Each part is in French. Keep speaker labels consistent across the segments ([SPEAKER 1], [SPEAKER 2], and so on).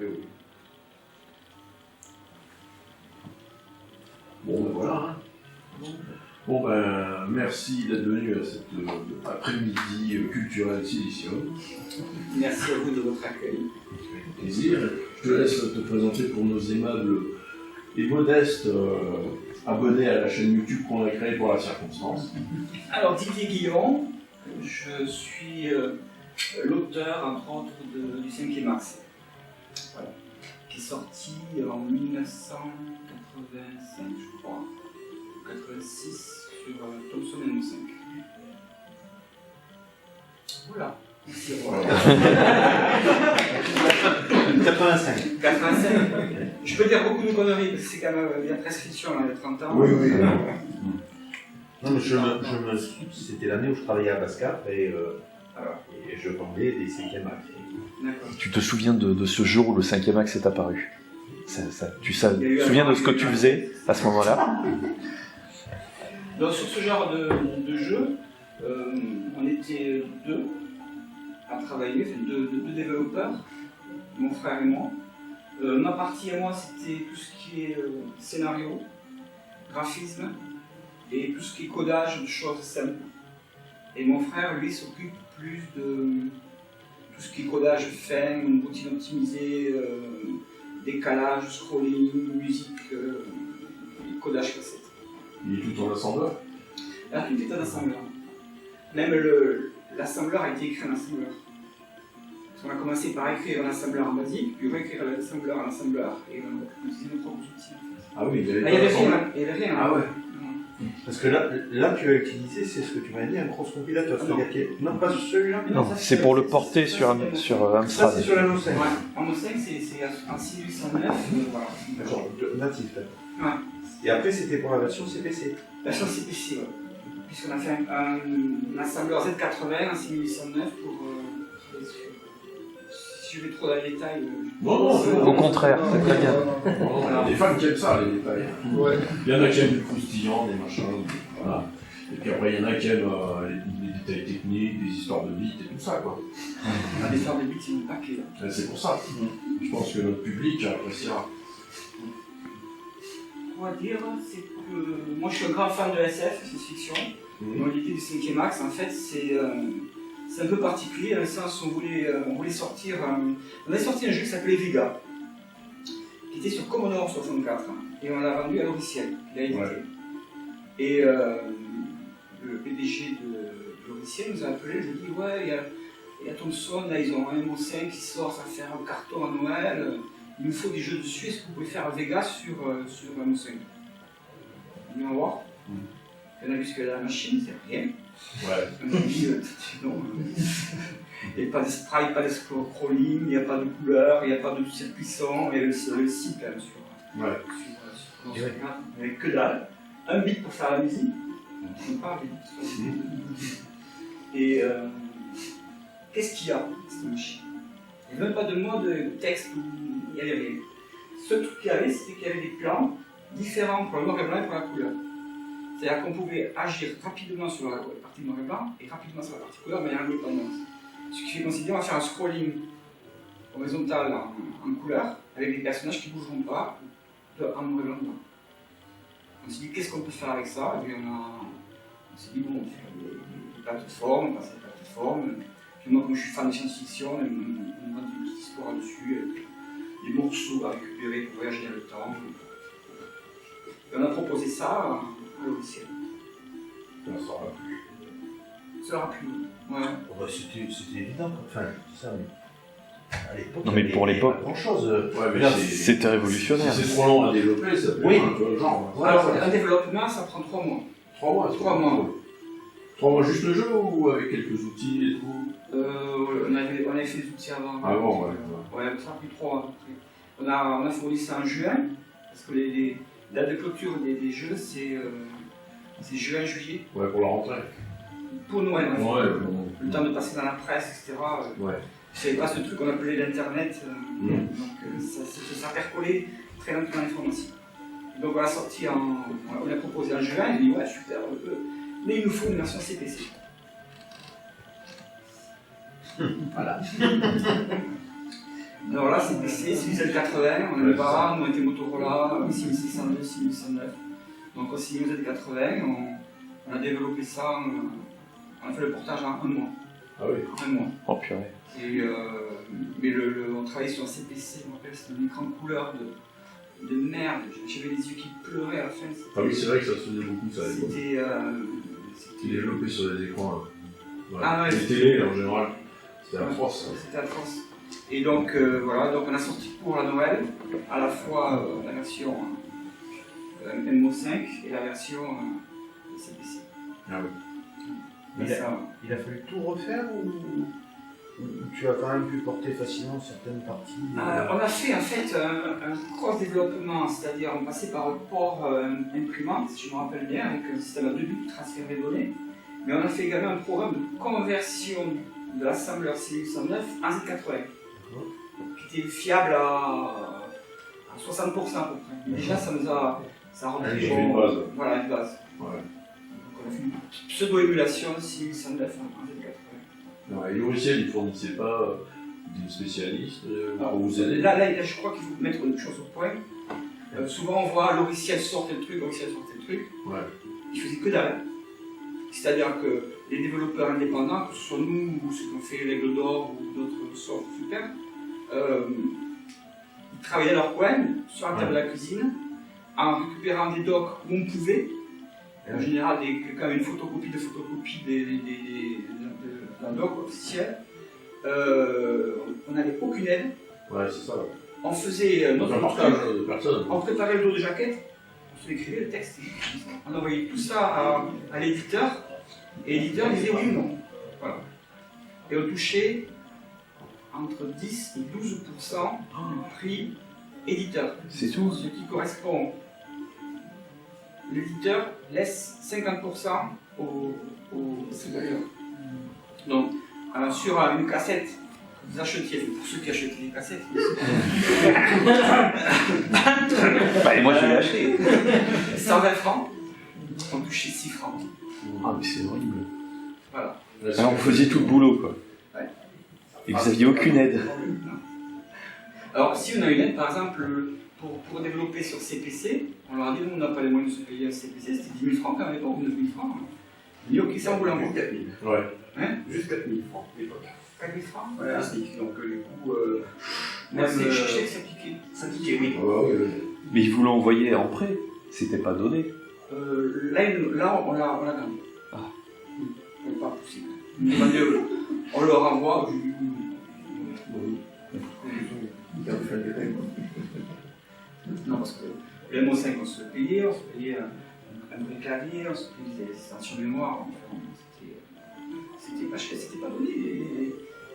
[SPEAKER 1] peu, oui. Bon, ben voilà. Hein. Bon, ben, merci d'être venu à cet après-midi culturel Silicium.
[SPEAKER 2] Merci à vous de votre accueil.
[SPEAKER 1] Avec plaisir. Je te laisse te présenter pour nos aimables et modestes abonnés à la chaîne YouTube qu'on a créée pour la circonstance.
[SPEAKER 2] Alors, Didier Guillon, je suis l'auteur, entre autres, du 5e axe. Voilà. Qui est sorti en 1985, je crois. 86 sur Thomson et 5. Voilà. Merci.
[SPEAKER 3] 85.
[SPEAKER 2] Je peux dire beaucoup de conneries parce que c'est quand même la prescription là, il y a 30 ans.
[SPEAKER 3] Oui. Non, mais c'était l'année où je travaillais à Bascar et je vendais des 5e axes.
[SPEAKER 2] D'accord.
[SPEAKER 4] Tu te souviens de ce jour où le 5e axe est apparu? Tu te souviens de ce que tu faisais à ce moment-là?
[SPEAKER 2] Donc sur ce genre de jeu, on était deux à travailler, deux développeurs, mon frère et moi. Ma partie à moi, c'était tout ce qui est scénario, graphisme et tout ce qui est codage de choses simples. Et mon frère, lui, s'occupe plus de tout ce qui est codage fin, une routine optimisée, décalage, scrolling, musique, codage cassette.
[SPEAKER 1] Il est tout en assembleur.
[SPEAKER 2] Là, tout est en assembleur. Même l'assembleur a été écrit en assembleur. On a commencé par écrire un assembleur en basique, puis réécrire l'assembleur en assembleur, et on a utilisé nos propres outils.
[SPEAKER 1] Ah oui, il y avait
[SPEAKER 2] rien.
[SPEAKER 1] Ah ouais.
[SPEAKER 3] Parce que là, tu as utilisé, c'est ce que tu m'as dit, un cross-compilateur. Non, pas celui-là.
[SPEAKER 4] Non, c'est pour le porter sur Amstrad.
[SPEAKER 3] Ça, c'est sur la No5.
[SPEAKER 2] Ouais, en No5, c'est un 6809, voilà.
[SPEAKER 3] D'accord, natif.
[SPEAKER 2] Ouais.
[SPEAKER 3] Et après, c'était pour la version CPC.
[SPEAKER 2] Version CPC, ouais. Puisqu'on a fait un assembleur Z80, un 6809 pour. Si je vais trop dans les détails.
[SPEAKER 1] Non,
[SPEAKER 4] Au contraire, c'est très bien.
[SPEAKER 1] Il y a des fans qui aiment ça, les détails.
[SPEAKER 3] Ouais.
[SPEAKER 1] Il y en a qui aiment du croustillant, des machins, voilà. Et puis après, il y en a qui aiment les détails techniques, des histoires de bits et tout ça, quoi.
[SPEAKER 2] Les histoires de bits, c'est une paquet, là.
[SPEAKER 1] C'est pour ça. Je pense que notre public appréciera.
[SPEAKER 2] Quoi dire, c'est que moi je suis un grand fan de SF, science-fiction. Dans l'idée du 5e axe, en fait, c'est un peu particulier dans le sens où on voulait sortir. On a sorti un jeu qui s'appelait Vega, qui était sur Commodore 64, et on l'a vendu à Logiciel, qui l'a édité. Ouais. Et le PDG de Logiciel nous a appelé, je lui ai dit ouais, il y a Thomson, là ils ont un MO5 qui sort, ça va faire un carton à Noël. Il nous faut des jeux dessus, est-ce que vous pouvez faire un Vega sur un MO5? On va voir. On a vu ce que la machine, c'est rien.
[SPEAKER 1] Ouais.
[SPEAKER 2] On a dit non. Il n'y a pas de sprite, pas de scrolling, il n'y a pas de couleur, il n'y a pas de circuit son, et le site quand même sur avec que dalle. Un bit pour faire la musique. On parle des bits. Et qu'est-ce qu'il y a cette machine? Il n'y a même pas de mode texte où il y avait rien. Ce truc qu'il y avait, c'était qu'il y avait des plans différents pour le noir et blanc et pour la couleur. C'est-à-dire qu'on pouvait agir rapidement sur la partie noir et blanc et rapidement sur la partie couleur de manière indépendante. Ce qui fait qu'on s'est dit on va faire un scrolling horizontal en couleur avec des personnages qui ne bougeront pas en noir et blanc. On s'est dit qu'est-ce qu'on peut faire avec ça? Et puis on s'est dit bon, on fait des plateformes, on passe à des plateformes. Puis moi, comme je suis fan de science-fiction, on a une petite histoire dessus, des morceaux à récupérer pour voyager dans le temps. Et on a proposé ça à Logiciel.
[SPEAKER 1] Ça aura plu.
[SPEAKER 2] Ça aura plu. Ouais.
[SPEAKER 3] Oh bah, c'était évident, enfin, ça, mais à l'époque.
[SPEAKER 4] Non, mais pour l'époque,
[SPEAKER 3] grand chose.
[SPEAKER 1] Ouais, mais
[SPEAKER 4] c'était révolutionnaire.
[SPEAKER 1] Si c'est trop long à développer, ça peut être un peu le genre.
[SPEAKER 2] Alors, un développement, ça prend 3 mois.
[SPEAKER 1] 3 mois.
[SPEAKER 2] 3 mois.
[SPEAKER 1] 3 mois juste le jeu ou avec quelques outils et tout?
[SPEAKER 2] On avait fait des outils avant.
[SPEAKER 1] Avant, ouais.
[SPEAKER 2] Ouais, ça a pris 3 mois. On a fourni ça en juin, parce que les dates de clôture des jeux, c'est juin-juillet.
[SPEAKER 1] Ouais, pour la rentrée.
[SPEAKER 2] Pour Noël,
[SPEAKER 1] ouais.
[SPEAKER 2] Le temps de passer dans la presse, etc.
[SPEAKER 1] Ouais.
[SPEAKER 2] Je savais pas ce truc qu'on appelait l'internet, donc ça percolait très lentement l'information. Donc on l'a sorti on l'a proposé en juin, il dit ouais super, mais il nous faut une version CPC.
[SPEAKER 1] Voilà.
[SPEAKER 2] Alors là, c'est PC, 6080, on a le Baran, on a été Motorola, 6602, 6109. Donc on s'est mis aux Z80, on a développé ça, on a fait le portage en un mois.
[SPEAKER 1] Ah oui.
[SPEAKER 2] Un mois.
[SPEAKER 4] Oh purée.
[SPEAKER 2] Et, mais on travaillait sur un CPC, je me rappelle, c'était un écran de couleur de merde, j'avais les yeux qui pleuraient à la fin.
[SPEAKER 1] Ah oui, c'est vrai que ça se faisait beaucoup ça à l'époque.
[SPEAKER 2] C'était
[SPEAKER 1] développé sur les écrans.
[SPEAKER 2] Ah ouais,
[SPEAKER 1] les télés en général, c'était atroce.
[SPEAKER 2] C'était atroce. Et donc voilà, donc on a sorti pour la Noël à la fois la version MO5 et la version CPC.
[SPEAKER 3] Ah oui.
[SPEAKER 2] Ça,
[SPEAKER 3] Il a fallu tout refaire ou tu as quand même pu porter facilement certaines parties
[SPEAKER 2] on a fait en fait un cross-développement, c'est-à-dire on passait par le port imprimante, si je me rappelle bien, avec un système à 2 bits qui transfère les données. Mais on a fait également un programme de conversion de l'assembleur C809 en Z80, qui était fiable à 60% à peu près. Mais déjà, ça a rendu
[SPEAKER 1] une base.
[SPEAKER 2] Voilà, une base.
[SPEAKER 1] Ouais.
[SPEAKER 2] Donc on a fait une pseudo-émulation de C809 en Z80.
[SPEAKER 1] Ouais, et le logiciel, il ne fournissait pas des spécialistes pour vous aider.
[SPEAKER 2] Là, je crois qu'il faut mettre une chose au point. Souvent, on voit logiciel sort tel truc, logiciel sort tel truc.
[SPEAKER 1] Ouais.
[SPEAKER 2] Il faisait que dalle. C'est-à-dire que les développeurs indépendants, que ce soit nous ou ceux qui ont fait l'Aigle d'Or ou d'autres sortes super, ils travaillaient à leur coin, sur la table de la cuisine, en récupérant des docs où on pouvait. En général, quand une photocopie d'un doc officiel, on n'avait aucune aide.
[SPEAKER 1] Ouais, c'est ça.
[SPEAKER 2] On faisait notre
[SPEAKER 1] partage de personnes.
[SPEAKER 2] on préparait le dos de jaquette, on écrivait le texte, on envoyait tout ça à l'éditeur, et l'éditeur disait oui ou non. Voilà. Et on touchait entre 10 et 12% du prix éditeur.
[SPEAKER 4] C'est tout.
[SPEAKER 2] Ce qui correspond. L'éditeur laisse 50% au supérieur. Donc, sur une cassette, vous achetiez, pour ceux qui achetaient des cassettes,
[SPEAKER 4] Bah, et moi je l'ai acheté.
[SPEAKER 2] 120 francs, on touchait 6 francs.
[SPEAKER 4] Ah mais c'est horrible.
[SPEAKER 2] Voilà.
[SPEAKER 4] Alors on faisait tout le boulot quoi.
[SPEAKER 2] Ouais.
[SPEAKER 4] Et vous aviez aucune aide.
[SPEAKER 2] Alors, si on a une aide, par exemple, pour développer sur CPC, on leur a dit, nous, on n'a pas les moyens de se payer un CPC, c'était 10 000 francs quand même, ou 9 000 francs. On dit, ok, ça, on vous l'envoie.
[SPEAKER 5] 4 000.
[SPEAKER 1] Ouais.
[SPEAKER 2] Hein?
[SPEAKER 5] Juste 4 000 francs à l'époque.
[SPEAKER 2] 4 000 francs?
[SPEAKER 5] Ouais, un SMIC. Donc, du coup,
[SPEAKER 2] Même
[SPEAKER 5] même.
[SPEAKER 2] je sais que ça piquait.
[SPEAKER 5] Ça piquait, oui.
[SPEAKER 4] Mais ils vous l'envoyaient en prêt. C'était pas donné.
[SPEAKER 2] Là, on l'a gagné.
[SPEAKER 4] Ah.
[SPEAKER 2] C'est pas possible. On leur envoie, je dis oui. Non, parce que le MO5, on se le payait, un vrai clavier, on se payait des stations mémoire. C'était pas cher, c'était pas donné.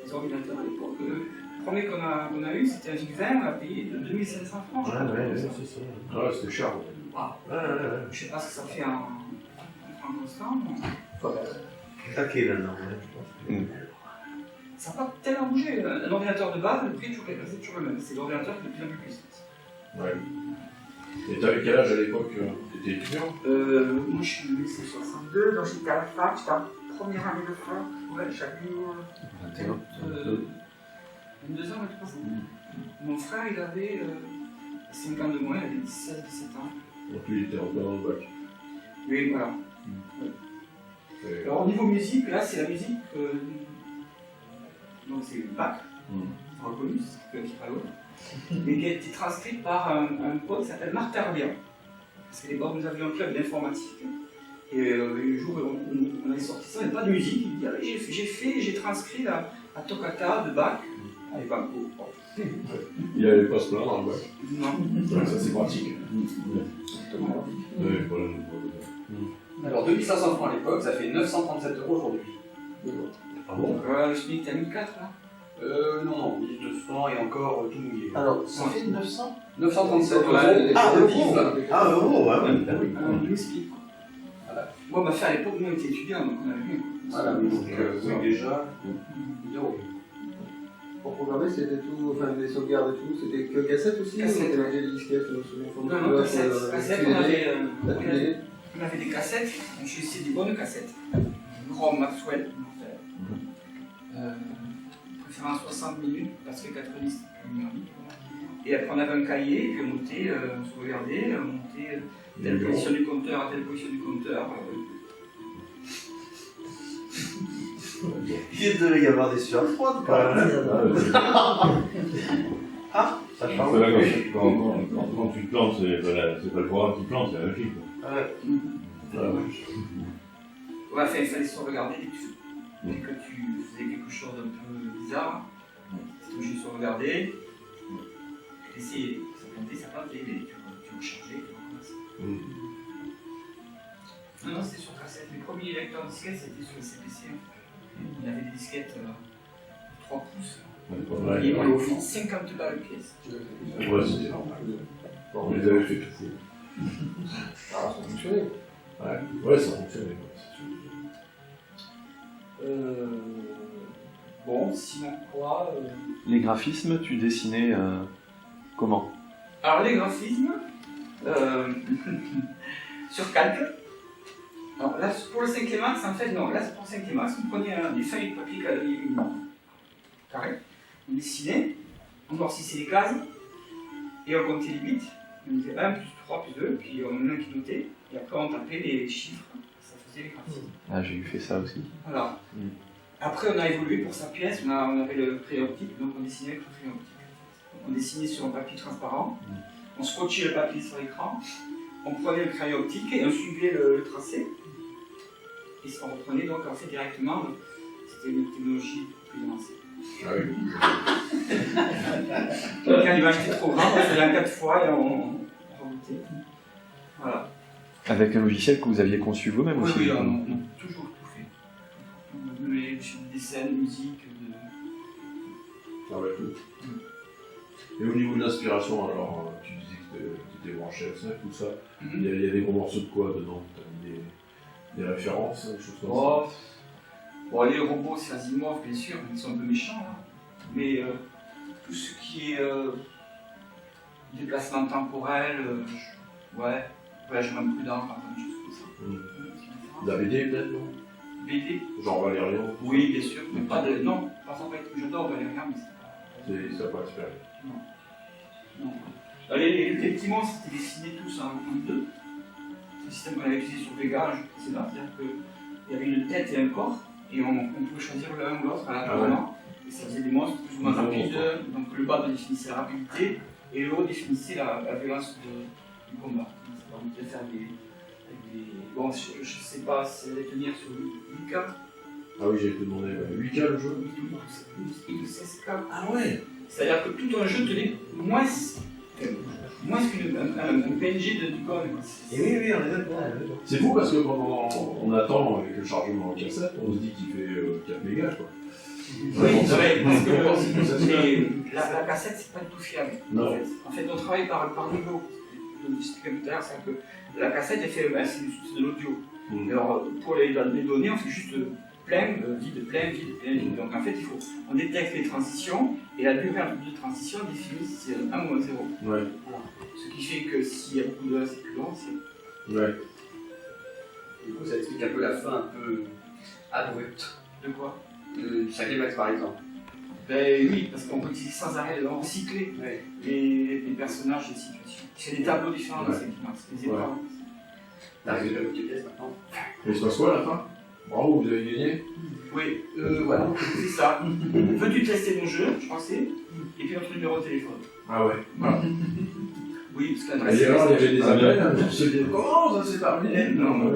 [SPEAKER 2] Les ordinateurs à l'époque, le premier qu'on a eu, c'était un VIC-20, on l'a payé de 2500 francs. je crois.
[SPEAKER 3] c'est ça.
[SPEAKER 1] Ouais, c'était cher.
[SPEAKER 2] Je sais pas ce que ça fait en francs constant.
[SPEAKER 3] Taqué là-dedans, je pense.
[SPEAKER 2] Ça n'a pas tellement bougé. Un ordinateur de base, le prix est toujours le même. C'est l'ordinateur qui est de plus en plus puissant.
[SPEAKER 1] Ouais. Et t'avais quel âge à l'époque? T'étais étudiant?
[SPEAKER 2] Moi je suis lycée 62, donc j'étais à la fac, j'étais en première année de fac. Ouais, j'avais 22 ans, 23 ans. Mon frère il avait 5 ans de moins, il avait 17 ans.
[SPEAKER 1] Donc lui, il était encore dans le bac.
[SPEAKER 2] Oui, voilà.
[SPEAKER 1] Et-
[SPEAKER 2] Alors au niveau musique, là c'est la musique. Donc c'est le bac, reconnu, c'est ce qui pas l'autre. Mais qui a été transcrite par un pote qui s'appelle Marc Tarbian. Parce qu'à l'époque, nous avions un club d'informatique. Et le jour où on avait sorti ça, il n'y avait pas de musique. Il dit ah, j'ai transcrit la toccata de Bach. Ah, et Bach, oh.
[SPEAKER 1] Il n'allait pas se plaindre dans le bac.
[SPEAKER 2] Non.
[SPEAKER 1] Ouais, ça c'est pratique. Ouais, voilà.
[SPEAKER 5] Alors, 2500 francs à l'époque, ça fait 937 € aujourd'hui.
[SPEAKER 1] Ah bon?
[SPEAKER 2] Le SMIC était à 1004 là.
[SPEAKER 5] Non, 1200 et encore tout mouillé.
[SPEAKER 3] Alors, ça fait 900
[SPEAKER 5] 937 €.
[SPEAKER 2] Ouais,
[SPEAKER 3] Ah,
[SPEAKER 5] le
[SPEAKER 3] euros.
[SPEAKER 5] vif, là.
[SPEAKER 3] Ah, euros, ouais, oui.
[SPEAKER 2] Alors, on explique. Voilà. Moi, ma fille à l'époque, nous on était étudiants, donc on avait vu.
[SPEAKER 5] Voilà, donc oui, déjà.
[SPEAKER 6] Pour programmer, c'était tout, enfin les sauvegardes et tout, c'était que cassette aussi?
[SPEAKER 2] Cassette,
[SPEAKER 6] ou c'était des disquettes, je me souviens.
[SPEAKER 2] Non, cassette. Cassette, on avait,
[SPEAKER 6] La télé.
[SPEAKER 2] on avait des cassettes, on choisissait des bonnes cassettes. Grom Maxwell, préférant 60 minutes parce que 90 numérique. Et après, on avait un cahier, et puis on notait, on se regardait, on montait telle position du compteur à telle position du compteur.
[SPEAKER 3] Il devait y avoir des sueurs froides quand même. Ah, ça change.
[SPEAKER 7] Voilà, quand tu plantes, c'est pas le programme qui plante, c'est la logique.
[SPEAKER 2] Ouais, enfin, il fallait se regarder dès que tu faisais quelque chose d'un peu bizarre. Tu obligé de se regarder. Essayer, ça plantait, mais tu rechargeais, tu recommençais. Non, c'était sur cassette. Les premiers lecteurs de disquettes, c'était sur le CPC. On avait des disquettes 3 pouces. Et on les offrait 50 balles le pièce.
[SPEAKER 1] Ouais, c'était normal. On les avait fait tout fou.
[SPEAKER 6] Ah, ça fonctionnait.
[SPEAKER 1] Ouais, ça fonctionnait.
[SPEAKER 2] Bon, sinon quoi
[SPEAKER 4] Les graphismes, tu dessinais comment?
[SPEAKER 2] Alors les graphismes, sur calque. Alors là, pour le 5e axe, en fait, non, là c'est pour le 5e axe, on prenait des feuilles de papier carré, on dessinait, on noircissait les cases, et on comptait les bits, on disait 1 plus 3 plus 2, puis on en a un qui notait, et après on tapait les chiffres, ça faisait les graphismes.
[SPEAKER 4] Ah, j'ai eu fait ça aussi.
[SPEAKER 2] Voilà. Après on a évolué pour sa pièce, on avait le crayon optique, donc on dessinait avec le crayon optique. On dessinait sur un papier transparent, on scotchait le papier sur l'écran, on prenait le crayon optique et on suivait le tracé. Et on reprenait donc en fait directement, c'était une technologie plus avancée.
[SPEAKER 1] Ah oui.
[SPEAKER 2] Donc quand l'image était trop grande, on faisait un 4 fois et on rebootait. Voilà.
[SPEAKER 4] Avec un logiciel que vous aviez conçu vous-même aussi?
[SPEAKER 2] Oui, on a toujours tout fait. Mais sur des scènes, musique,
[SPEAKER 1] Ah ouais, tout. Et au niveau de l'inspiration, alors, tu disais que tu étais branché à ça, tout ça. Il y a des gros morceaux de quoi dedans? Des références, des choses comme ça?
[SPEAKER 2] Bon, les robots, c'est Asimov, bien sûr, ils sont un peu méchants, hein. Mais tout ce qui est déplacement temporel, voyagement prudent, par exemple, des choses comme ça.
[SPEAKER 1] De la BD peut-être, non?
[SPEAKER 2] BD?
[SPEAKER 1] Genre Valérian?
[SPEAKER 2] Oui, bien sûr, mais pas de. Non, par exemple, j'adore Valérian, mais c'est pas.
[SPEAKER 1] Ça n'a pas inspiré.
[SPEAKER 2] Non. Les petits monstres étaient dessinés tous en 2. C'est le système qu'on avait utilisé sur Vega, le jeu précédent, c'est-à-dire qu'il y avait une tête et un corps, et on pouvait choisir l'un ou l'autre à l'intérieur. Et ça faisait des monstres plus ou moins rapides. Donc le bas définissait la rapidité, et le haut définissait la violence du combat. Ça permettait de faire des. Bon, je ne sais pas si ça allait tenir sur 8K.
[SPEAKER 1] Ah oui, j'ai été demandé. 8K le jeu?
[SPEAKER 2] Oui, 16K.
[SPEAKER 1] Ah ouais.
[SPEAKER 2] C'est-à-dire que tout un jeu tenait moins qu'un PNG de Nikon.
[SPEAKER 3] Et oui, on est d'accord.
[SPEAKER 1] C'est fou parce que quand on attend avec le chargement en cassette, on se dit qu'il fait 4 mégas quoi.
[SPEAKER 2] Oui, c'est vrai, parce que la cassette c'est pas du tout fiable.
[SPEAKER 1] Non.
[SPEAKER 2] En fait, on travaille par niveau. Je vous expliquais tout à l'heure, c'est que la cassette elle fait, c'est de l'audio. Alors pour les données, on fait juste plein, vide, plein, vide, plein, vide. Donc en fait, on détecte les transitions et la durée de transition définit si c'est 1 ou un 0.
[SPEAKER 1] Ouais.
[SPEAKER 2] Voilà. Ce qui fait que s'il y a beaucoup de c'est plus long, c'est.
[SPEAKER 1] Ouais.
[SPEAKER 5] Du coup, ça explique un peu la fin un peu abrupte.
[SPEAKER 2] De quoi?
[SPEAKER 5] Du 5e axe par exemple.
[SPEAKER 2] Ben oui, parce qu'on peut utiliser sans arrêt, on recycler les personnages et les situations. C'est des tableaux différents dans 5e axe, des épreuves.
[SPEAKER 5] T'arrives à l'autre pièce maintenant.
[SPEAKER 1] Et il se passe quoi à la fin? Bravo, vous avez gagné?
[SPEAKER 2] Oui, voilà, c'est ça. Veux-tu tester mon jeu? Je pensais. Et puis notre numéro de téléphone.
[SPEAKER 1] Ah ouais.
[SPEAKER 2] Voilà. Oui, parce que
[SPEAKER 1] Et alors, il y avait des appels pour se dire comment ça s'est terminé?
[SPEAKER 2] Non,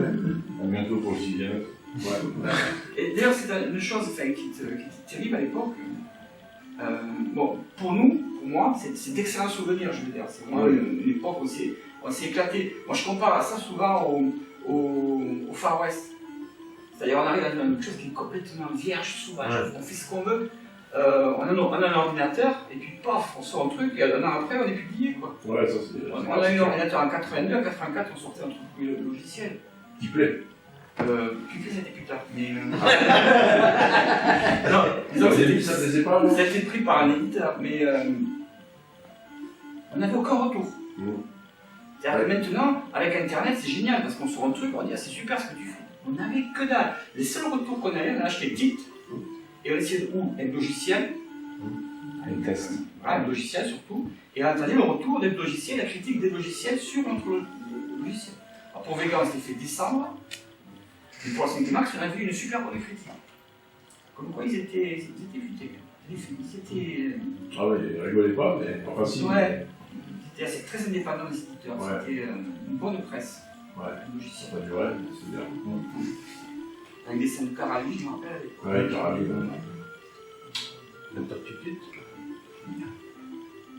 [SPEAKER 7] À bientôt pour le 6e.
[SPEAKER 1] Ouais.
[SPEAKER 2] Et d'ailleurs, c'est une chose qui était terrible à l'époque. Bon, pour moi, c'est d'excellents souvenirs, je veux dire. C'est vraiment une époque où on s'est éclaté. Moi, je compare ça souvent au Far West. C'est-à-dire, on arrive à quelque chose qui est complètement vierge, sauvage. On fait ce qu'on veut. On a un ordinateur, et puis paf, on sort un truc, et un an après, on est publié, quoi.
[SPEAKER 1] Ouais, ça c'est.
[SPEAKER 2] On a eu un ordinateur en 82, en 84, on sortait un truc logiciel.
[SPEAKER 1] Qui plaît?
[SPEAKER 2] Qui fait c'était plus tard. Mais. Non, disons
[SPEAKER 1] Au
[SPEAKER 2] que
[SPEAKER 1] début, ça plaisait pas, non?
[SPEAKER 2] ça a été pris par un éditeur, mais on n'avait aucun retour. C'est-à-dire que maintenant, avec Internet, c'est génial, parce qu'on sort un truc, on dit ah, c'est super ce que tu fais. On n'avait que dalle. Les seuls retours qu'on avait, on a acheté le titre, et on essayait de être logiciel,
[SPEAKER 4] Les tests.
[SPEAKER 2] Voilà, le logiciel surtout. Et elle attendait le retour des logiciels, la critique des logiciels sur notre logiciel. Alors pour Vega, on s'était fait descendre. Et pour la 5e Max, on a vu une super bonne critique. Comme quoi ils étaient futés. Ils étaient.
[SPEAKER 1] Ah oui, ils rigolaient pas, mais enfin si.
[SPEAKER 2] Ouais. Ils étaient très indépendants les éditeurs.
[SPEAKER 1] Ouais.
[SPEAKER 2] C'était une bonne presse.
[SPEAKER 1] Ouais.
[SPEAKER 2] Le logiciel.
[SPEAKER 1] Ça durait, mais c'est bien.
[SPEAKER 2] Avec des scènes de Caralie, je me rappelle.
[SPEAKER 1] Ouais, Caralie.
[SPEAKER 3] Docteur Tutut.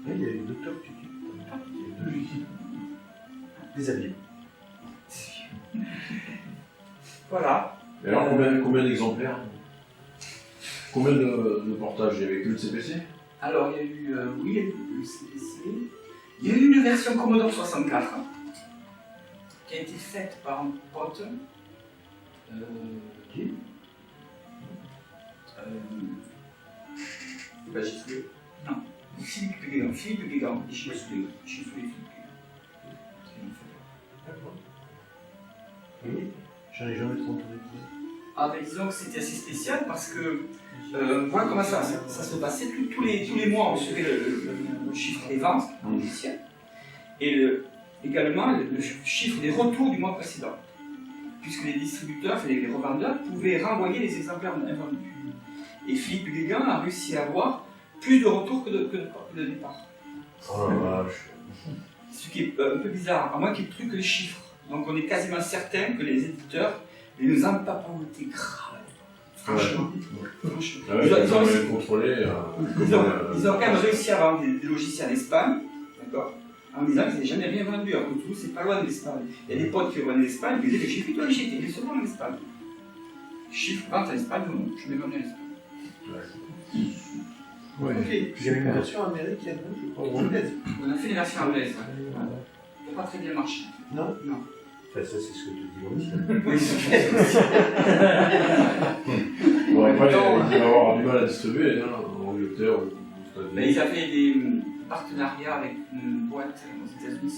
[SPEAKER 3] Oui, il y a eu Docteur Tutut. Des amis.
[SPEAKER 2] Voilà.
[SPEAKER 1] Et alors, combien d'exemplaires? Combien de portages? Il y avait que le CPC?
[SPEAKER 2] Alors, il y a eu, oui, il y a eu le CPC. Il y a eu une version Commodore 64 qui a été faite par un pote.
[SPEAKER 3] Qui?
[SPEAKER 5] Magistral.
[SPEAKER 2] Philippe Guégan, et chez Philippe Guégan.
[SPEAKER 3] Oui. J'en ai jamais trop entendu parler.
[SPEAKER 2] Ah ben disons que c'était assez spécial parce que voilà comment ça se passait. Tous les mois on recevait le chiffre des ventes en logiciel et également le chiffre des retours du mois précédent. Puisque les distributeurs, les revendeurs pouvaient renvoyer les exemplaires invendus. Et Philippe Guégan a réussi à avoir plus de retours que de départ.
[SPEAKER 1] Oh la vache.
[SPEAKER 2] Ce qui est un peu bizarre, à moins qu'il y ait plus que les chiffres. Donc on est quasiment certain que les éditeurs nous ont pas papoté grave. Franchement. Franchement.
[SPEAKER 1] Ah ouais, ils ont même contrôlé.
[SPEAKER 2] Ils ont quand même réussi à vendre des logiciels en Espagne, d'accord, en disant qu'ils n'avaient jamais rien vendu. Alors que Toulouse, c'est pas loin de l'Espagne. Il y a des potes qui venaient en Espagne, qui disaient les chiffres, ils j'étais seulement en Espagne. Chiffres, vente en Espagne, non, je m'ai vendu en Espagne.
[SPEAKER 1] Ouais.
[SPEAKER 2] Ok.
[SPEAKER 3] Il y a une version américaine, je crois, ou anglaise.
[SPEAKER 2] On a fait une version anglaise. Ouais. Ça n'a pas très bien marché.
[SPEAKER 3] Non.
[SPEAKER 2] Non.
[SPEAKER 3] Enfin, ça, c'est ce que te dis aussi.
[SPEAKER 2] Oui, c'est
[SPEAKER 1] Bon, après, ils devaient avoir du mal à distribuer, hein, en Angleterre ou aux États-Unis.
[SPEAKER 2] Mais ils avaient des partenariats avec une boîte aux États-Unis,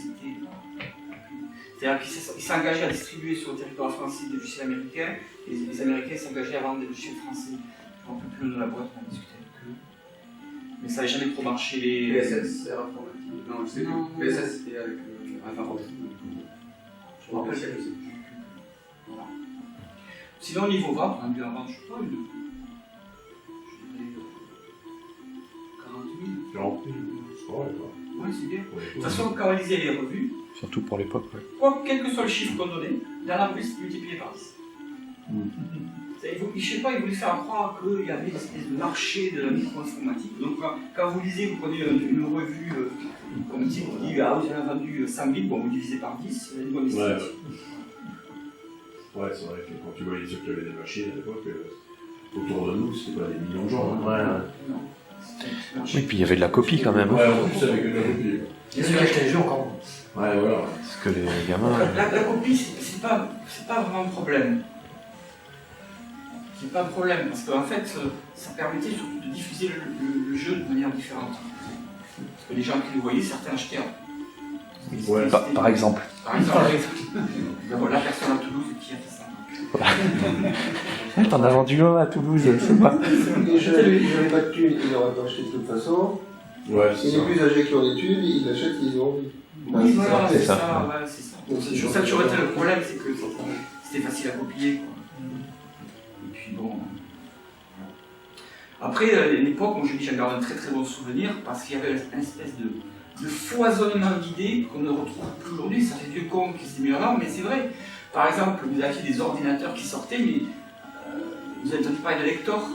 [SPEAKER 2] c'est-à-dire qu'ils s'engageaient à distribuer sur le territoire français des logiciels américains, et les Américains s'engageaient à vendre des logiciels français. Je ne me rappelle plus le nom de la boîte, on a discuté avec eux. Mais ça n'avait jamais trop marché.
[SPEAKER 5] PSS, Air Informatique. Non, je sais
[SPEAKER 2] Non.
[SPEAKER 5] plus. PSS, c'était avec Informatique. Je me rappelle, je sais plus.
[SPEAKER 2] Voilà. Sinon, au niveau vente, on a dû en vendre, je sais pas, je dirais 40 000.
[SPEAKER 1] 40 000, c'est pas vrai, quoi.
[SPEAKER 2] Oui, c'est bien.
[SPEAKER 1] Ouais.
[SPEAKER 2] De toute façon, quand on lisait les revues,
[SPEAKER 4] Surtout pour l'époque, ouais.
[SPEAKER 2] quel que soit le chiffre qu'on donnait, dans la revue, c'était multiplié par 10. Je sais pas, ils voulaient faire croire qu'il y avait une espèce de marché de la micro-informatique. Donc quand vous lisez, vous prenez une revue comme type qui dit ah vous avez vendu 100 000, bon vous divisez par 10, c'est une bonne esthétique.
[SPEAKER 1] Ouais, c'est vrai que quand tu voyais ceux qui avaient des machines à l'époque, autour de nous, c'était pas des millions de gens. Hein.
[SPEAKER 2] Non.
[SPEAKER 4] Oui, puis il y avait de la copie quand même.
[SPEAKER 1] Ouais, en plus avec de la copie.
[SPEAKER 6] Il y a ceux qui achetaient les jeux encore.
[SPEAKER 1] Ouais, voilà.
[SPEAKER 4] Parce que les gamins.
[SPEAKER 2] La copie, c'est pas vraiment un problème. C'est pas un problème, parce qu'en fait, ça permettait surtout de diffuser le jeu de manière différente. Parce que les gens qui le voyaient, certains achetaient.
[SPEAKER 1] Ouais.
[SPEAKER 4] Par exemple.
[SPEAKER 2] Par exemple, la personne à Toulouse qui a fait ça.
[SPEAKER 4] T'en as vendu un à Toulouse, c'est pas.
[SPEAKER 6] Les jeux, ils n'avaient pas de thunes, ils n'auraient pas acheté de toute façon.
[SPEAKER 1] Ouais,
[SPEAKER 6] Et
[SPEAKER 1] c'est
[SPEAKER 6] les
[SPEAKER 1] ça.
[SPEAKER 6] plus âgés qui ont des thunes, ils achètent, ils ont envie.
[SPEAKER 2] Oui, voilà,
[SPEAKER 4] c'est
[SPEAKER 2] c'est
[SPEAKER 4] ça.
[SPEAKER 2] ça. Ouais, c'est ça.
[SPEAKER 6] Donc,
[SPEAKER 2] C'est toujours ça qui aurait été le problème, c'est que c'était facile à copier. Quoi. Et puis bon. Après, l'époque, moi je dis j'en garde un très très bon souvenir parce qu'il y avait une espèce de foisonnement d'idées qu'on ne retrouve plus aujourd'hui. Ça fait vieux con qui s'est mis en avant, mais c'est vrai. Par exemple, vous aviez des ordinateurs qui sortaient, mais vous avez entendu parler de Lector.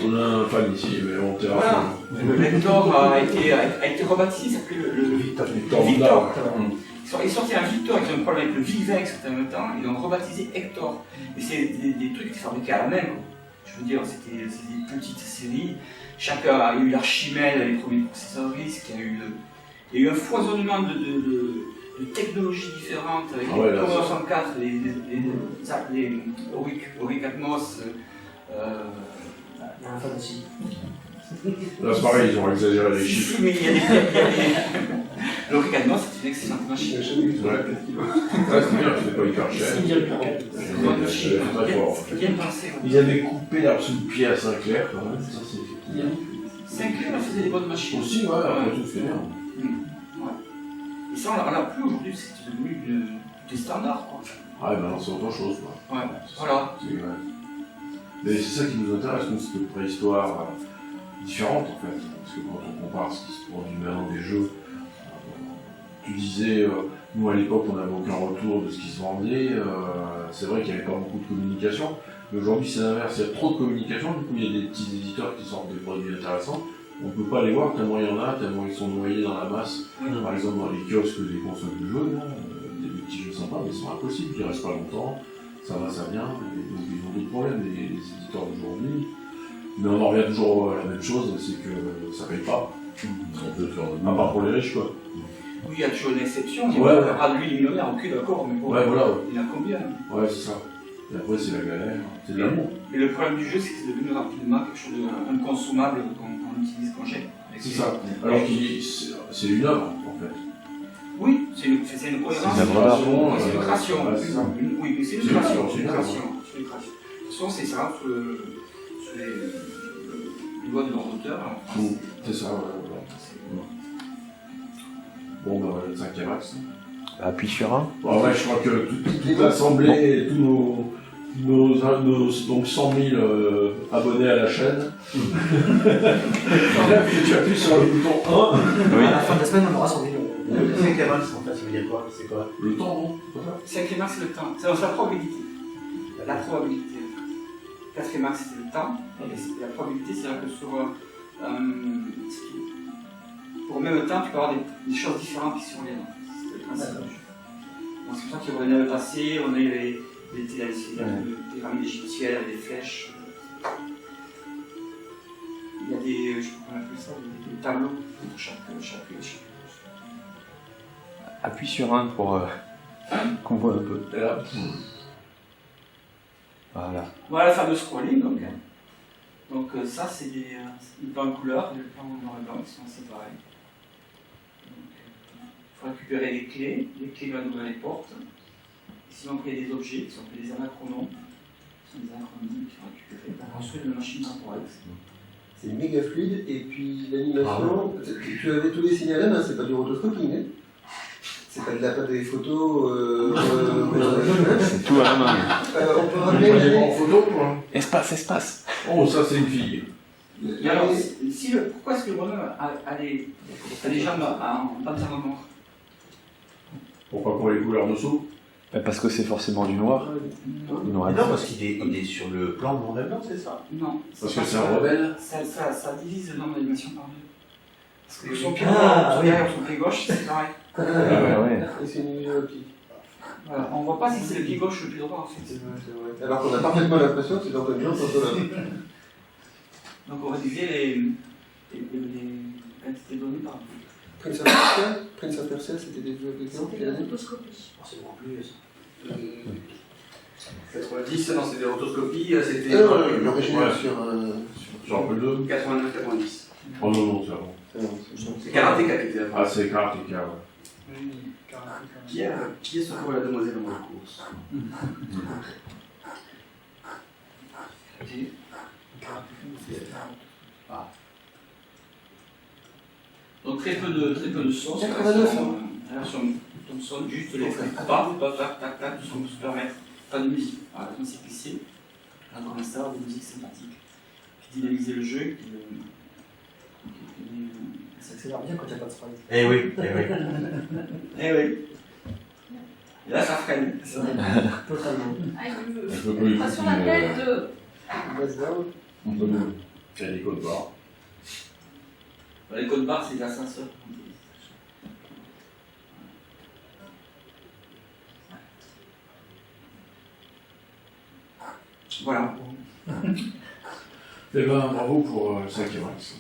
[SPEAKER 1] On a un fan ici, mais on terrasse.
[SPEAKER 2] Voilà. Le Lector a été rebaptisé, il s'appelait le Victor. Ils est sorti un Victor, ils ont un problème avec le Vivex en même temps, ils l'ont rebaptisé Hector. Et c'est des trucs qui fabriqués à la main. Quoi. Je veux dire, c'était des petites séries. Chacun a eu l'Archimède, les premiers processeurs RISC, il y a eu un foisonnement de technologies différentes avec les Commodore 64, les Auric Atmos.
[SPEAKER 1] Là, c'est pareil, ils ont exagéré les chiffres.
[SPEAKER 2] Mais il y a des. L'Auric Atmos, c'est une excellente machine.
[SPEAKER 1] Ouais, c'est bien, c'était pas hyper cher. C'était très fort.
[SPEAKER 2] Bien pensé.
[SPEAKER 1] Ils avaient coupé l'arbre sous le pied à Sinclair, quand même. Ça, c'est effectivement.
[SPEAKER 2] Saint-Clair faisait des bonnes machines.
[SPEAKER 1] Aussi, ouais, après tout, c'est bien.
[SPEAKER 2] Et ça, on l'a plus aujourd'hui, c'est devenu des standards, quoi.
[SPEAKER 1] Ah, et maintenant, c'est autre chose, quoi.
[SPEAKER 2] Ouais,
[SPEAKER 1] C'est
[SPEAKER 2] voilà.
[SPEAKER 1] ça, ouais. Mais c'est ça qui nous intéresse, nous, c'est une préhistoire différente, en fait. Parce que quand on compare ce qui se produit maintenant des jeux, tu disais, nous, à l'époque, on n'avait aucun retour de ce qui se vendait. C'est vrai qu'il n'y avait pas beaucoup de communication. Mais aujourd'hui, c'est l'inverse. Il y a trop de communication. Du coup, il y a des petits éditeurs qui sortent des produits intéressants. On ne peut pas les voir tellement il y en a, tellement ils sont noyés dans la masse. Par exemple, dans les kiosques des consoles de jeux, il y a des petits jeux sympas, mais ils sont impossibles, ils ne restent pas longtemps. Ça va, ça vient. Et donc, ils ont d'autres problèmes, les éditeurs d'aujourd'hui. Mais on en revient toujours à la même chose, c'est que ça paye pas.
[SPEAKER 7] On peut faire
[SPEAKER 1] À part pour les riches, quoi.
[SPEAKER 2] Oui, il y a toujours une exception. Il y
[SPEAKER 1] Ouais,
[SPEAKER 2] a
[SPEAKER 1] ouais.
[SPEAKER 2] pas de lui, les millionnaires, ok, d'accord, mais bon,
[SPEAKER 1] Ouais, voilà.
[SPEAKER 2] il y en a combien?
[SPEAKER 1] Ouais, c'est ça. Et après, c'est la galère. C'est de l'amour.
[SPEAKER 2] Et le problème du jeu, c'est que c'est devenu rapidement quelque chose d'inconsommable qu'on utilise, qu'on jette.
[SPEAKER 1] C'est ça. Alors que c'est une œuvre, en fait.
[SPEAKER 2] Oui, c'est une cohérence.
[SPEAKER 4] C'est une œuvre d'art.
[SPEAKER 2] C'est une création.
[SPEAKER 1] Ouais, c'est ça.
[SPEAKER 2] Oui, mais c'est une
[SPEAKER 1] C'est une
[SPEAKER 2] création.
[SPEAKER 1] création,
[SPEAKER 2] C'est une
[SPEAKER 1] c'est
[SPEAKER 2] création. C'est une création. De toute façon, c'est ça, sous les lois de leur auteur.
[SPEAKER 1] C'est ça, ouais. Bon, ben, le 5e axe.
[SPEAKER 4] Appuie sur un.
[SPEAKER 1] Bon, ouais, je crois que toute l'assemblée et tous nos donc 100 000 abonnés à la chaîne. Tu appuies sur le bouton 1.
[SPEAKER 4] Oui.
[SPEAKER 6] À la fin de la semaine, on aura 100 millions.
[SPEAKER 3] Le 5e axe, en fait, ça veut dire quoi? C'est quoi?
[SPEAKER 1] Le temps, non? C'est pas ça?
[SPEAKER 2] 5e axe, c'est le temps. C'est la probabilité. La probabilité. 4e axe, c'est le temps. Et la probabilité, c'est-à-dire que pour le même temps, tu peux avoir des choses différentes qui surviennent. C'est le principe du jeu. Donc c'est pour ça qu'on a le passé, on a eu les pyramides égyptiennes, des flèches. Il y a des, je sais pas comment on appelle ça, des tableaux pour chaque.
[SPEAKER 4] Appuie sur un pour qu'on voit un peu.
[SPEAKER 1] Et là,
[SPEAKER 4] Voilà.
[SPEAKER 2] Voilà le fameux scrolling. Donc ça, c'est des plans de couleur et des plans en noir et blanc qui sont séparés. Il faut récupérer les clés vont ouvrir les portes. Sinon, il y a des objets qui sont appelés des anachronomes. Ce sont des anachronomes qui sont récupérés pour construire une machine temporelle.
[SPEAKER 6] C'est méga fluide, et puis l'animation, tu avais tous les signalés, hein, c'est pas du rotoscoping, hein. C'est pas de la pâte des photos.
[SPEAKER 4] C'est tout à la main.
[SPEAKER 6] On peut
[SPEAKER 1] on
[SPEAKER 6] rappeler.
[SPEAKER 1] va les en photo, quoi.
[SPEAKER 4] Espace.
[SPEAKER 1] Oh, ça, c'est une fille.
[SPEAKER 2] Et alors, pourquoi est-ce que le bonhomme a des jambes en pantalon noir?
[SPEAKER 1] Pourquoi pour les couleurs dessous?
[SPEAKER 4] Parce que c'est forcément du noir.
[SPEAKER 3] Non, parce qu'il est sur le plan noir et blanc, c'est ça?
[SPEAKER 2] Non.
[SPEAKER 1] Parce que c'est un rebelle.
[SPEAKER 2] Ça divise le nombre d'animations par deux. Parce que son pied droit, derrière son pied gauche, c'est pareil.
[SPEAKER 4] Ouais.
[SPEAKER 6] Et c'est une illusion optique.
[SPEAKER 2] Voilà. On voit pas si c'est le pied gauche ou le pied droit en fait.
[SPEAKER 6] C'est vrai. Alors qu'on a parfaitement l'impression que c'est dans une jambe contre l'autre.
[SPEAKER 2] Donc on réduisait les quantités données par deux.
[SPEAKER 6] Prince of Persia, c'était des jeux d'exemple.
[SPEAKER 5] C'était la rotoscopie. C'est beaucoup plus. 90, non, c'était rotoscopie, c'était.
[SPEAKER 6] L'original
[SPEAKER 1] Ouais. Sur un peu de
[SPEAKER 5] 89-90.
[SPEAKER 1] Oh non, c'est bon.
[SPEAKER 5] C'est Karateka qui était la
[SPEAKER 1] Ah, c'est Karateka, ouais.
[SPEAKER 5] Qui est secoué la demoiselle dans la course?
[SPEAKER 2] Donc très peu de sons.
[SPEAKER 6] 89,
[SPEAKER 2] La version Thomson, juste les pas, tac, tac, tout ce qu'on se permettre. Pas de musique. Voilà, comme c'est glissé. Là, comme ça, des musiques sympathiques qui dynamisent le jeu,
[SPEAKER 6] Ça accélère bien quand il n'y a pas de sprite.
[SPEAKER 3] Eh oui.
[SPEAKER 2] Eh oui. Et là, ça freine.
[SPEAKER 6] Totalement.
[SPEAKER 8] Ah, il veut.
[SPEAKER 1] On peut pas
[SPEAKER 8] Pas sur la tête de.
[SPEAKER 6] Base down.
[SPEAKER 1] On peut pas. Il y a des codes barres.
[SPEAKER 2] Les codes barres, c'est les ascenseurs. Voilà.
[SPEAKER 1] Eh ben, bravo pour le 5e axe.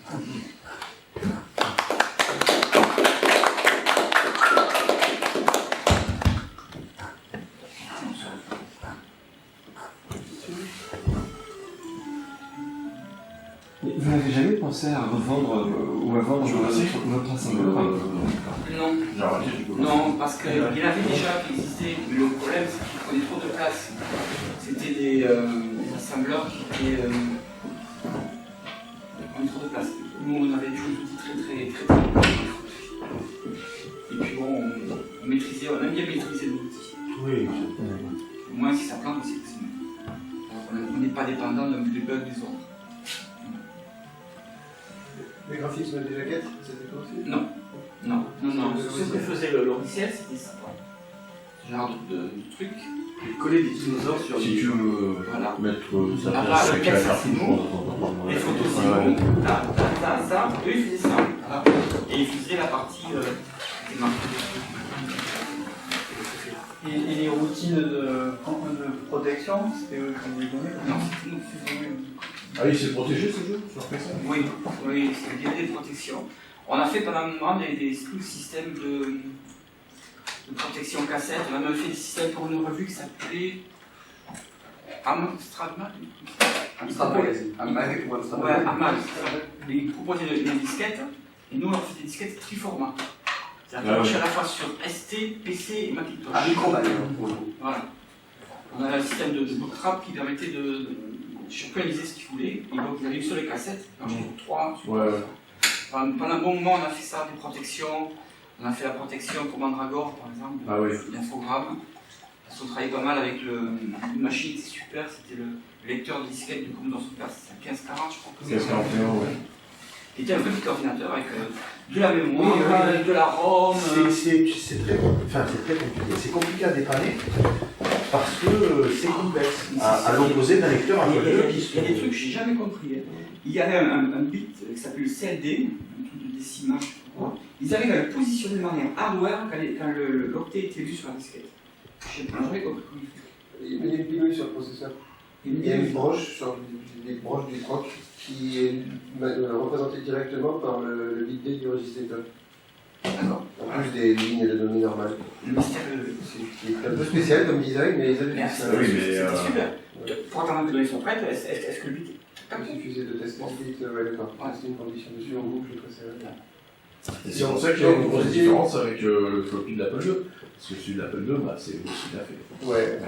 [SPEAKER 9] Vous n'avez jamais pensé à revendre ou à vendre votre assembleur?
[SPEAKER 2] Non.
[SPEAKER 1] J'ai arrêté, du coup.
[SPEAKER 2] Non, parce qu'il y en avait déjà qui existaient, mais le problème c'est qu'ils prenaient trop de place. C'était des assembleurs qui prenaient trop de place. nous on avait des outils très et puis bon, on maîtrisait, on aime bien maîtriser nos outils.
[SPEAKER 3] Oui.
[SPEAKER 2] Au moins si ça plante, c'est on n'est pas dépendant des bugs des autres.
[SPEAKER 6] Les graphismes des jaquettes, c'était toi aussi?
[SPEAKER 2] Non. Ce que faisait le logiciel, c'était ça. Ce genre de truc.
[SPEAKER 5] Coller des dinosaures sur
[SPEAKER 1] Si tu veux
[SPEAKER 2] Voilà.
[SPEAKER 1] mettre ça
[SPEAKER 2] Ah,
[SPEAKER 1] place
[SPEAKER 2] le
[SPEAKER 1] avec
[SPEAKER 2] texte,
[SPEAKER 1] la
[SPEAKER 2] c'est
[SPEAKER 1] cartouche,
[SPEAKER 2] bon. Les photos, c'est bon. Ça. Eux, ils faisaient ça. Voilà. Et ils faisaient la partie des marques.
[SPEAKER 8] Et les routines de protection, c'était eux qui vous les donnaient?
[SPEAKER 2] Non, c'est nous qui faisions.
[SPEAKER 1] Ah oui, c'est protégé ce jeu sur PC?
[SPEAKER 2] Oui, c'est des protections. On a fait pendant un moment tout le système de protection cassette. On a même fait des systèmes pour une revue qui s'appelait Amstrad
[SPEAKER 5] Magazine. Mag ou Amstrad Magazine.
[SPEAKER 2] Ouais, Amstrad. Ils proposaient des disquettes et nous on faisait des disquettes triformat. C'est-à-dire qu'on marchait à la fois sur ST, PC et Macintosh.
[SPEAKER 5] Ah, micro-balle.
[SPEAKER 2] Voilà. On avait un système de bootstrap qui permettait de chacun lisait ce qu'il voulait. Et donc il y avait sur les cassettes, quand j'étais 3.
[SPEAKER 1] Ouais.
[SPEAKER 2] Pendant un bon moment, on a fait ça, des protections. On a fait la protection pour Mandragore, par exemple,
[SPEAKER 1] Ah oui.
[SPEAKER 2] l'infogramme. Parce qu'on travaillait pas mal avec une machine qui était super, c'était le lecteur de disquette de Commodore Super, c'était un 1540, je crois.
[SPEAKER 1] 1541, ouais.
[SPEAKER 2] Qui était un petit ordinateur avec de la mémoire, de la ROM.
[SPEAKER 3] C'est très compliqué. C'est compliqué à dépanner parce que c'est complexe. À l'opposé d'un lecteur à
[SPEAKER 2] Il y
[SPEAKER 3] jeu.
[SPEAKER 2] a des trucs que j'ai jamais compris. Il y avait un bit qui s'appelle le CLD, un truc de décimal, je sais pas quoi. Ils arrivent à le positionner de manière hardware quand l'octet était vu sur la disquette. Je n'ai jamais compris.
[SPEAKER 6] Il y a une pinouille sur le processeur. Il y a une broche sur les broches du troc qui est représentée directement par le bit D du registre d'état.
[SPEAKER 2] D'accord.
[SPEAKER 6] En plus des lignes de données normales.
[SPEAKER 2] Le mystère
[SPEAKER 6] C'est un peu spécial comme design, mais ils avaient fait ça.
[SPEAKER 1] Oui, mais,
[SPEAKER 2] c'était super. Pour attendre que les données sont prêtes, est-ce que le bit
[SPEAKER 6] Il suffisait de tester le bit, ouais, d'accord. Tester une condition dessus en boucle, très serré.
[SPEAKER 1] C'est pour ça qu'il y a une grosse différence avec le floppy de l'Apple II. Parce que celui de l'Apple II, bah, c'est aussi bien fait.
[SPEAKER 6] Ouais.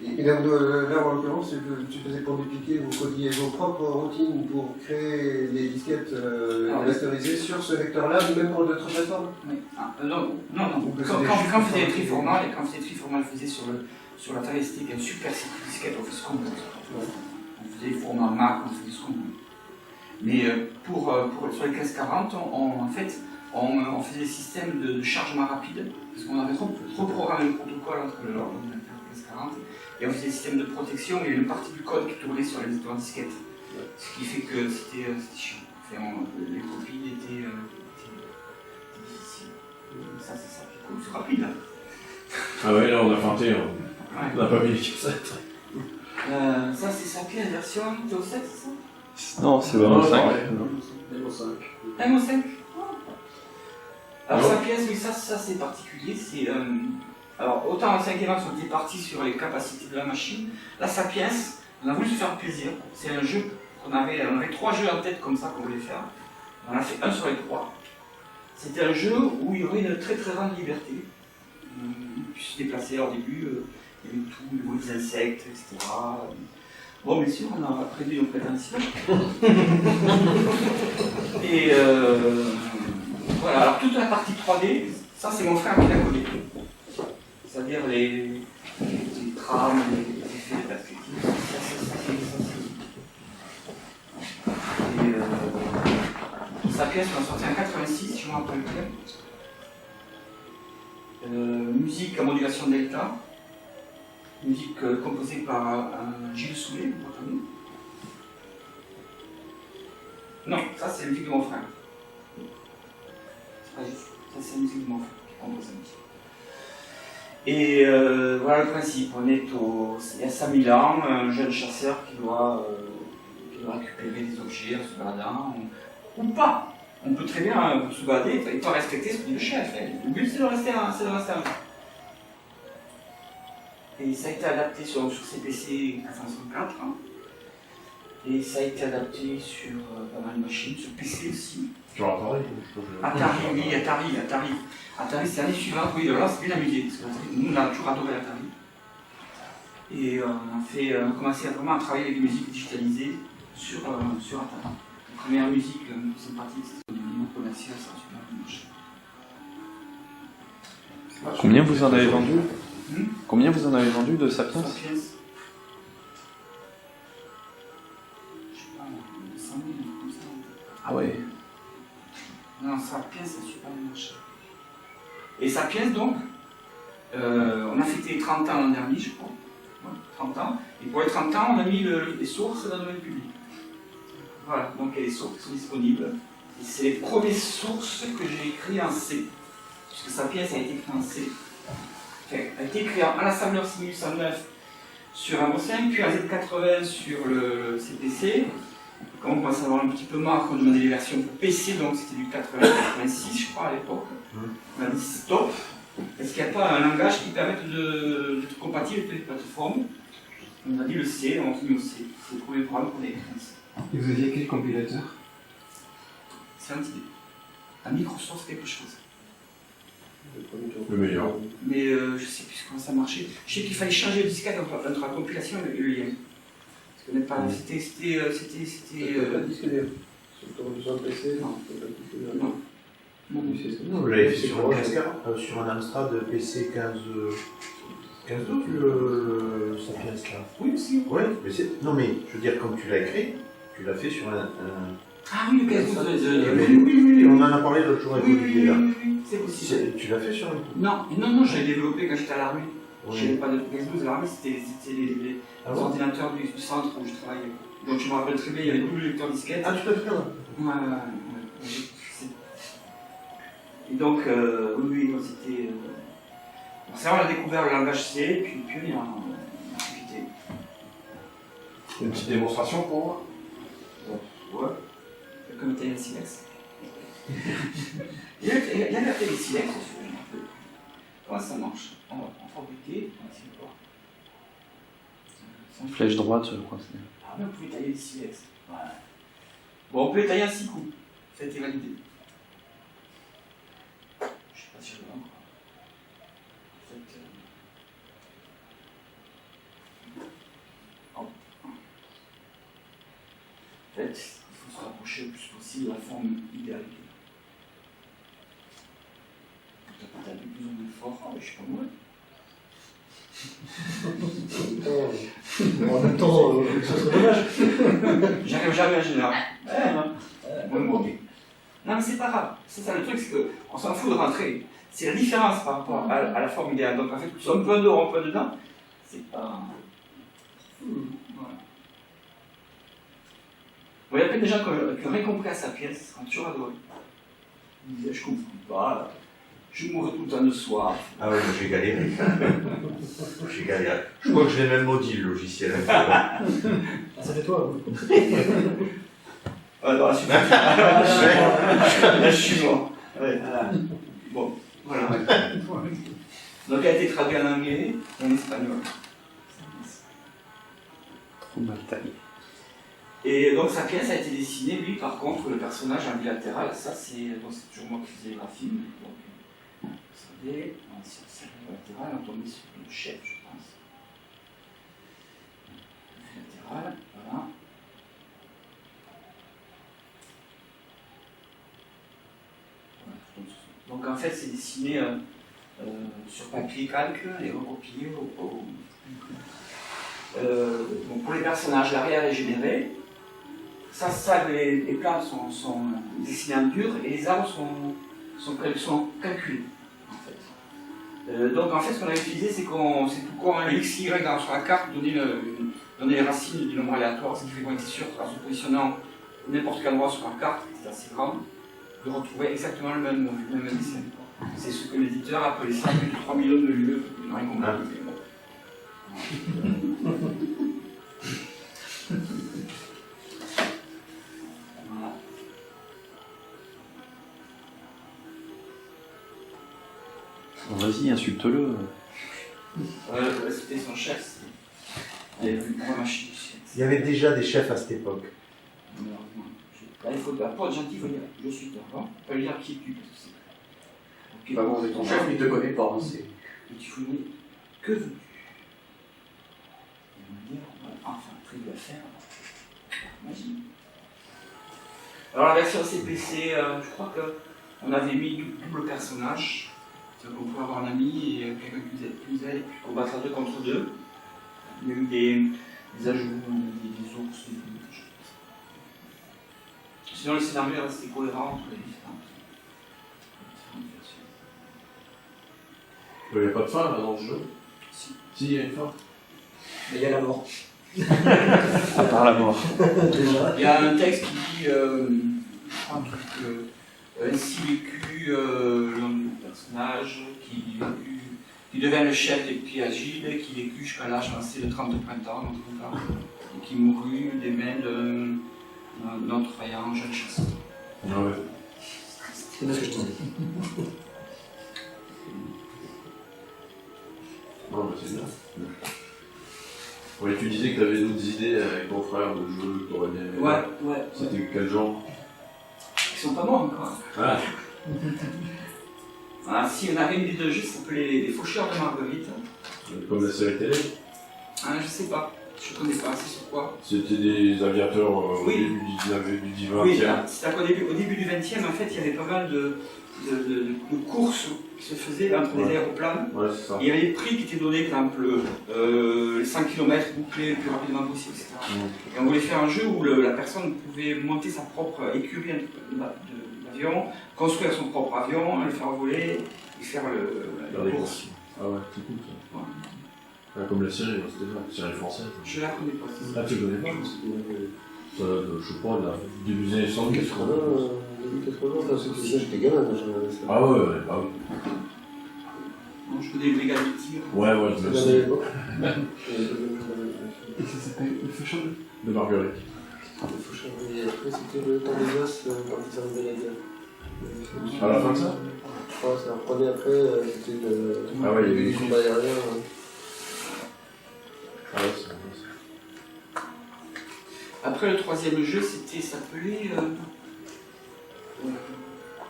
[SPEAKER 6] Et là, en l'occurrence, tu faisais pour dupliquer, vous codiez vos propres routines pour créer des disquettes masterisées sur ce lecteur-là, même pour d'autres plateformes?
[SPEAKER 2] Oui. Non. Quand on faisait des triformats, on le faisait sur la taille ST, qui est un super disquette, on faisait ce qu'on veut. On faisait des formats Mac, on faisait ce qu'on veut. Mais sur les 1540, on faisait des systèmes de chargement rapide, parce qu'on avait reprogrammé le protocole entre l'ordinateur et le 1540, et on faisait des systèmes de protection, et il y avait une partie du code qui tournait sur les lecteurs disquettes. Ce qui fait que c'était chiant. Les copies étaient difficiles. Ça, c'est ça qui est cool, c'est rapide. Hein.
[SPEAKER 1] Ah ouais, là on a feinté, hein.
[SPEAKER 2] Ouais.
[SPEAKER 1] On n'a pas mis les cassettes.
[SPEAKER 2] Ça, c'est ça, quelle version TO7, c'est ça?
[SPEAKER 4] Non, c'est vraiment 5.
[SPEAKER 2] MO5. Alors, sa pièce, oui, ça c'est particulier. Alors, autant en 5e axe, on était parti sur les capacités de la machine. Là, sa pièce, on a voulu se faire plaisir. C'est un jeu on avait 3 jeux en tête comme ça qu'on voulait faire. On a fait un sur les 3. C'était un jeu où il y aurait une très très grande liberté. Il puisse se déplacer. Alors, au début, il y avait tout, le bruit des insectes, etc. Bon, bien sûr, on a prévu nos prétentions. Et voilà, alors toute la partie 3D, ça c'est mon frère qui l'a collé. C'est-à-dire les trames, les effets de perspective. Et sa pièce, on l'a sortie en 86, je me rappelle bien. Musique à modulation delta. Musique composée par Gilles Soulet, vous entendez? Non, ça c'est la musique de mon frère. C'est pas juste. Ça c'est la musique de mon frère qui compose la musique. Et voilà le principe. Il y a 5000 ans, un jeune chasseur qui doit récupérer des objets en se baladant, ou pas. On peut très bien se balader et pas respecter ce que dit le chef. Le but c'est de rester un. Et ça a été adapté sur CPC 464. Hein. Et ça a été adapté sur pas mal de machines, sur PC aussi.
[SPEAKER 1] Sur Atari?
[SPEAKER 2] Atari, oui, Atari. Atari, c'est l'année suivante, oui, alors là c'est bien amusé, parce que nous on a toujours adoré Atari. Et on a commencé vraiment à travailler avec des musiques digitalisées sur Atari. La première musique sympathique, c'était une musique commerciale, ça a super bien marché.
[SPEAKER 4] Combien vous en avez vendu Combien vous en avez vendu de Sapiens?
[SPEAKER 2] Sapiens. Je sais pas, 100 000, comme ça.
[SPEAKER 4] Ah ouais.
[SPEAKER 2] Non, Sapiens, ça a super bien marché. Et Sapiens, donc, on a fêté 30 ans l'an dernier, je crois. Ouais, 30 ans. Et pour les 30 ans, on a mis les sources dans le domaine public. Voilà, donc il y a les sources qui sont disponibles. Et c'est les premières sources que j'ai écrites en C. Puisque Sapiens a été écrit en C. Enfin, a été écrit en assembleur 6809 sur un OCM, puis en Z80 sur le CPC. Quand on commence à avoir un petit peu marre, quand on demandait les versions pour PC, donc c'était du 80-86, je crois, à l'époque. On a dit stop. Est-ce qu'il n'y a pas un langage qui permette d'être compatible avec les plateformes? On a dit le C, on a mis au C. C'est le premier programme qu'on a écrit en C.
[SPEAKER 9] Et vous aviez quel compilateur?
[SPEAKER 2] C'est un petit. Un Microsoft quelque chose.
[SPEAKER 1] Le meilleur.
[SPEAKER 2] Mais je sais plus comment ça marchait. Je sais qu'il fallait changer le disquette entre la compilation et le lien. Parce que même pas, c'était.
[SPEAKER 6] Pas de disque dur. Sur ton PC,
[SPEAKER 2] Non.
[SPEAKER 6] pas de disque dur.
[SPEAKER 2] Non.
[SPEAKER 3] Non, je l'avais fait sur un Amstrad PC 1512, le Sapiens là.
[SPEAKER 2] Oui, aussi.
[SPEAKER 3] Ouais, mais c'est. Non, mais je veux dire, quand tu l'as écrit, tu l'as fait sur un.
[SPEAKER 2] Ah oui, le cas
[SPEAKER 3] Oui, on en a parlé l'autre jour avec Olivier là.
[SPEAKER 2] Oui, c'est possible.
[SPEAKER 3] Tu l'as fait sur un.
[SPEAKER 2] Non, je l'ai développé quand j'étais à l'armée.
[SPEAKER 3] Oui.
[SPEAKER 2] Je n'avais pas de PS12 à l'armée, c'était les ordinateurs du centre où je travaillais. Donc je me rappelle très bien, il y avait tout le lecteur disquette.
[SPEAKER 3] Ah, tu l'as fait là?
[SPEAKER 2] Ouais. Et donc, oui, moi c'était. C'est vrai, on a découvert le langage C, puis on a profité.
[SPEAKER 1] Une petite démonstration pour moi.
[SPEAKER 2] Ouais. Comme Italien Silex. Il y a la télé Silex aussi, je me rappelle. Comment ça marche? On va fabriquer, on va essayer de voir.
[SPEAKER 4] Flèche droite, je crois.
[SPEAKER 2] Ah, mais on pouvait tailler des silex. Voilà. Bon, on peut tailler un 6 coups. Ça a été validé. Je sais pas si je le vois encore. En fait, il faut se rapprocher le plus possible de la forme idéale. T'as pas tapé plus ou moins fort. Ah, je sais pas moi.
[SPEAKER 6] En même temps, ça serait dommage.
[SPEAKER 2] J'arrive jamais en général. Non, mais c'est pas grave. C'est ça le truc, c'est qu'on s'en fout de rentrer. C'est la différence par rapport à la forme idéale. Donc en fait, que tu sois un peu dehors, un peu dedans, c'est pas. Voilà. Bon, il y a plein de gens qui ont rien compris à sa pièce, qui ont toujours adoré. Ils disaient, je comprends pas, je mourrais tout le temps de soif.
[SPEAKER 3] Ah ouais, moi j'ai galéré. J'ai galéré. Je crois que je l'ai même maudit le logiciel.
[SPEAKER 6] Ça fait toi.
[SPEAKER 2] Non, là, je suis mort. Ouais. Bon, voilà. Donc, elle a été traduite en anglais et en espagnol.
[SPEAKER 4] Trop mal taillé.
[SPEAKER 2] Et donc, sa pièce a été dessinée, lui, par contre, le personnage en bilatéral, ça, c'est toujours moi qui faisais les graphismes. Donc, vous savez, c'est bilatéral, on tombait sur le chef, je pense. Bilatéral, voilà. Donc en fait c'est dessiné sur papier calque et recopié donc pour les personnages, l'arrière est généré. Ça les plans sont dessinés en dur et les arbres sont calculés. En fait. Donc en fait ce qu'on a utilisé c'est pour qu'on ait un x, y sur la carte, donner les racines du nombre aléatoire, ce qui fait qu'on était sûr en se positionnant n'importe quel endroit sur la carte, qui est assez grande, de retrouver exactement le même dessin. C'est ce que l'éditeur a appelé ça, plus de 3 millions de lieux, il n'a rien compris. Voilà.
[SPEAKER 4] Vas-y, insulte-le.
[SPEAKER 2] C'était son chef, il avait vu pour machine.
[SPEAKER 3] Il y avait déjà des chefs à cette époque.
[SPEAKER 2] Là, il faut pas être gentil, il faut dire je suis d'accord. Il faut dire qui es-tu.
[SPEAKER 5] Bah bon, c'est ton chef, il te connaît pas.
[SPEAKER 2] Et tu faut dire que veux-tu. Il va me dire enfin, très bien à faire. Imagine. Alors la version CPC, je crois qu'on avait mis double personnage. On pouvait avoir un ami et quelqu'un qui nous aide, puis combattre à 2 contre 2. Il y a eu des ajouts, des ours, des choses. Sinon le scénario est resté cohérent entre les différentes versions.
[SPEAKER 1] Il n'y a pas de fin là dans le jeu?
[SPEAKER 2] Si.
[SPEAKER 1] Si, il y a une fin.
[SPEAKER 2] Mais il y a la mort.
[SPEAKER 4] À part la mort.
[SPEAKER 2] Il y a un texte qui dit ainsi vécu le nom du personnage, qui devint le chef des pieds agiles, qui vécut jusqu'à l'âge avancé de 30 printemps, et qui mourut des mains d'un troyen jeune chasseur.
[SPEAKER 1] Ah ouais.
[SPEAKER 6] C'est bien ce que je te dis.
[SPEAKER 1] Non, mais c'est bien. Ouais, tu disais que tu avais d'autres idées avec ton frère de jeux que tu aurais bien aimé.
[SPEAKER 2] Ouais.
[SPEAKER 1] C'était quel genre?
[SPEAKER 2] Ils sont pas morts encore.
[SPEAKER 1] Ah.
[SPEAKER 2] Ah, si on avait une idée de jeu, ça s'appelait Les Faucheurs de Marguerite.
[SPEAKER 1] Comme la série télé?
[SPEAKER 2] Ah, je sais pas. Je connais pas, c'est sur quoi?
[SPEAKER 1] C'était des aviateurs au
[SPEAKER 2] Oui.
[SPEAKER 1] début du 20e.
[SPEAKER 2] Oui, c'est-à-dire qu'au début du 20e, en fait, il y avait pas mal de courses qui se faisaient entre les aéroplanes.
[SPEAKER 1] Ouais, c'est ça.
[SPEAKER 2] Il y avait des prix qui étaient donnés, par exemple, les 5 km bouclés le plus rapidement possible, etc. Et on voulait faire un jeu où la personne pouvait monter sa propre écurie d'avion, construire son propre avion, le faire voler, et faire la course.
[SPEAKER 1] Ah ouais, c'est cool ça.
[SPEAKER 2] Ouais.
[SPEAKER 1] Ah, comme la série, c'était ça, la série française.
[SPEAKER 2] Je la connais pas.
[SPEAKER 1] Ah, tu connais pas? Ça, je sais pas, début des années 70,
[SPEAKER 6] Début 80, j'étais gamin.
[SPEAKER 1] Ah ouais, bah oui.
[SPEAKER 2] Non, je connais le Megality.
[SPEAKER 1] Ouais, je me
[SPEAKER 6] C'était
[SPEAKER 1] souviens.
[SPEAKER 9] Et ça s'appelle Le Faucheur
[SPEAKER 1] De Marguerite.
[SPEAKER 6] Et après, c'était le temps des os, partisan de Beladia.
[SPEAKER 1] À la fin de ça?
[SPEAKER 6] Je crois, ça reprenait après, c'était le
[SPEAKER 1] Ah ouais, il y avait des
[SPEAKER 6] combat aérien.
[SPEAKER 1] Ah ouais, c'est bon ça.
[SPEAKER 2] Après, le troisième jeu, s'appelait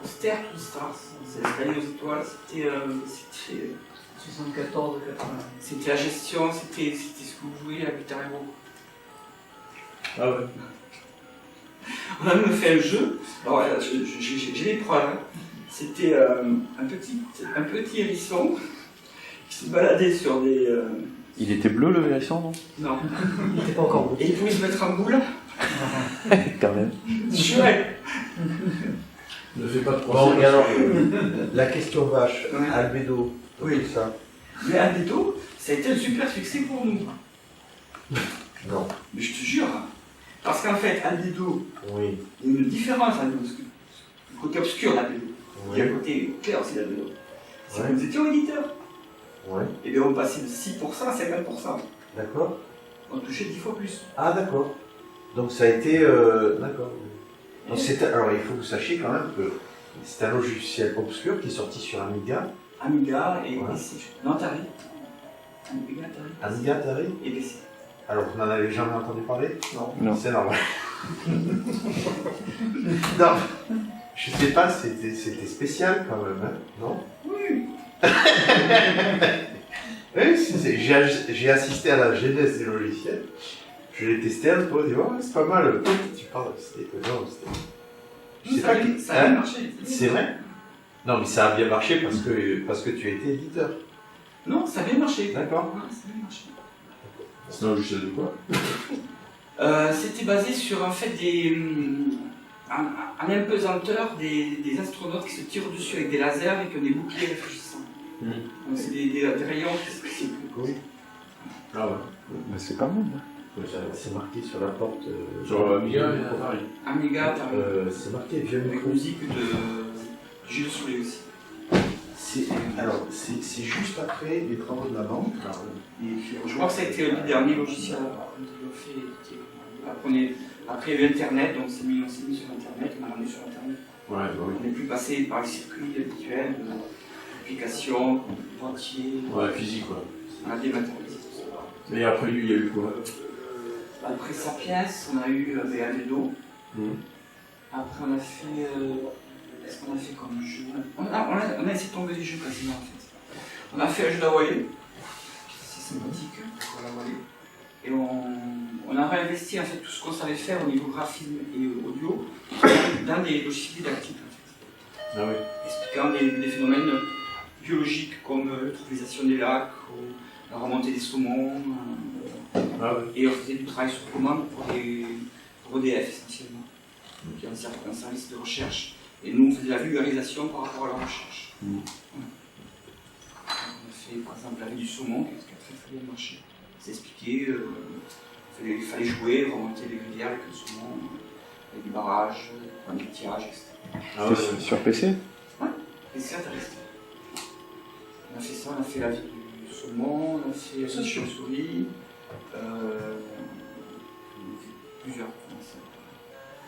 [SPEAKER 2] Stars to Stars. C'est l'escalier aux étoiles. C'était
[SPEAKER 8] 74 ou 80.
[SPEAKER 2] C'était la gestion, c'était ce que vous jouiez à Guitar Hero.
[SPEAKER 1] Ah ouais.
[SPEAKER 2] On a même fait un jeu, alors j'ai les preuves. Hein. C'était un petit hérisson qui se baladait sur des.
[SPEAKER 4] Il était bleu le hérisson, non?
[SPEAKER 2] Non.
[SPEAKER 6] Il n'était pas encore beau.
[SPEAKER 2] Et il pouvait se mettre en boule.
[SPEAKER 4] Quand même.
[SPEAKER 2] Chouette.
[SPEAKER 1] Ne fais pas de
[SPEAKER 3] Bon,
[SPEAKER 1] procès.
[SPEAKER 3] et alors, la question vache,
[SPEAKER 2] Ouais.
[SPEAKER 3] Albedo,
[SPEAKER 2] Oui.
[SPEAKER 3] tout ça.
[SPEAKER 2] Mais Albedo, ça a été un super succès pour nous.
[SPEAKER 3] Non.
[SPEAKER 2] Mais je te jure. Parce qu'en fait, Albedo,
[SPEAKER 3] Oui.
[SPEAKER 2] il y a une différence Albedo. Le côté obscur d'Albedo. Il y a
[SPEAKER 3] Oui.
[SPEAKER 2] le côté clair aussi d'Albedo. C'est
[SPEAKER 3] Ouais.
[SPEAKER 2] que nous étions éditeurs.
[SPEAKER 3] Ouais.
[SPEAKER 2] Et bien on passait de 6% à 50%.
[SPEAKER 3] D'accord.
[SPEAKER 2] On touchait 10 fois plus.
[SPEAKER 3] Ah, d'accord. Donc ça a été. D'accord. Donc, alors il faut que vous sachiez quand même que c'est un logiciel obscur qui est sorti sur Amiga.
[SPEAKER 2] Amiga et
[SPEAKER 3] Ouais.
[SPEAKER 2] PC. Non, Atari. Amiga, Atari.
[SPEAKER 3] Amiga, Atari.
[SPEAKER 2] Et PC.
[SPEAKER 3] Alors vous n'en avez jamais entendu parler?
[SPEAKER 4] Non.
[SPEAKER 3] C'est normal. Non. Je sais pas, c'était spécial quand même, hein, non?
[SPEAKER 2] Oui.
[SPEAKER 3] Oui, j'ai assisté à la genèse des logiciels. Je l'ai testé un peu, je dis, ouais, c'est pas mal. Tu parles, c'était. Non, c'était. Je sais pas qui.
[SPEAKER 2] Ça a
[SPEAKER 3] Hein?
[SPEAKER 2] marché.
[SPEAKER 3] C'est vrai? Non, mais ça a bien marché parce que tu as été éditeur.
[SPEAKER 2] Non, ça a bien marché.
[SPEAKER 3] D'accord.
[SPEAKER 2] Ouais, ça a bien marché.
[SPEAKER 1] C'est un logiciel de quoi?
[SPEAKER 2] C'était basé sur en fait un apesanteur des astronautes qui se tirent dessus avec des lasers et qui ont des boucliers réfléchissants.
[SPEAKER 1] Mmh.
[SPEAKER 2] Donc c'est des rayons qui
[SPEAKER 3] Oui.
[SPEAKER 1] Ah ouais.
[SPEAKER 4] Bah, c'est pas mal. Hein.
[SPEAKER 3] C'est marqué sur la porte.
[SPEAKER 1] Sur Amiga et Atari.
[SPEAKER 2] Amiga, Atari.
[SPEAKER 3] C'est marqué vieux
[SPEAKER 2] Avec
[SPEAKER 3] micro.
[SPEAKER 2] musique de Jules Soulet aussi.
[SPEAKER 3] Alors, c'est juste après les travaux de la banque.
[SPEAKER 2] Je crois que ça a été le dernier logiciel qu'on a fait. Après il y a eu Internet, donc on s'est mis sur Internet, on a ramené sur Internet.
[SPEAKER 1] Ouais, bah oui.
[SPEAKER 2] On n'est plus passé par les circuits habituels, applications, boîtiers,
[SPEAKER 1] Ouais, physique quoi.
[SPEAKER 2] on a dématérialisé tout ça.
[SPEAKER 1] Et après lui, il y a eu quoi?
[SPEAKER 2] Après Sapiens, on a eu Albedo. Après on a fait. Qu'est-ce qu'on a fait comme jeu? On a essayé de tomber des jeux quasiment en fait. On a fait un jeu d'Hawaii, c'est sympathique, pour l'Hawaii. Et on on a réinvesti en fait tout ce qu'on savait faire au niveau graphisme et audio dans des logiciels didactiques. En fait.
[SPEAKER 1] Ah oui.
[SPEAKER 2] Expliquant des phénomènes biologiques comme l'eutrophisation des lacs, ou la remontée des saumons.
[SPEAKER 1] Ah oui.
[SPEAKER 2] Et on faisait du travail sur commande pour EDF essentiellement, qui est un service de recherche. Et nous, on faisait la vulgarisation par rapport à la recherche.
[SPEAKER 1] Mm.
[SPEAKER 2] Voilà. On a fait par exemple la vie du saumon, qui a très bien marché. C'est expliqué, il fallait jouer, remonter les rivières avec le saumon, avec des barrages, des tirages, etc.
[SPEAKER 1] Ah ouais.
[SPEAKER 4] Sur PC?
[SPEAKER 2] Et c'est intéressant. On a fait ça, on a fait la vie du saumon, on a fait la chauve-souris, plusieurs.